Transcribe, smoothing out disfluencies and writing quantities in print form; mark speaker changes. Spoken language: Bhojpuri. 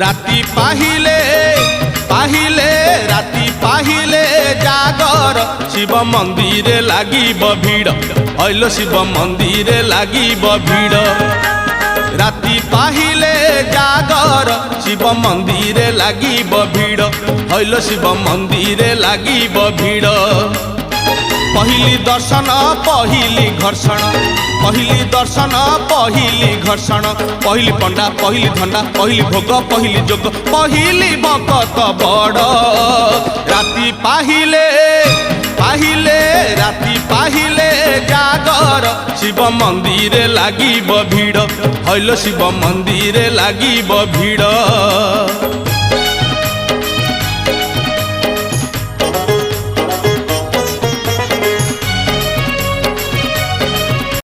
Speaker 1: राति पाहिले पाहिले राति पाहिले जागर शिव मंदिर लागिब भीड़ हइलो शिव मंदिर लागिब भीड़ राति पाहिले जागर शिव मंदिर लागिब भीड़ हइलो शिव मंदिर लागिब भीड़ पहिली दर्शन पहिली घर्षण पहिली दर्शन पहिली घर्षण पहिली पंडा पहिली धंडा पहिली भोग पहिली जोग पहिली भक्त बड़ राति पाहिले पाहिले राति पाहिले जागर शिव मंदिर लागिब भीड़ हइलो शिव मंदिर लागिब भीड़।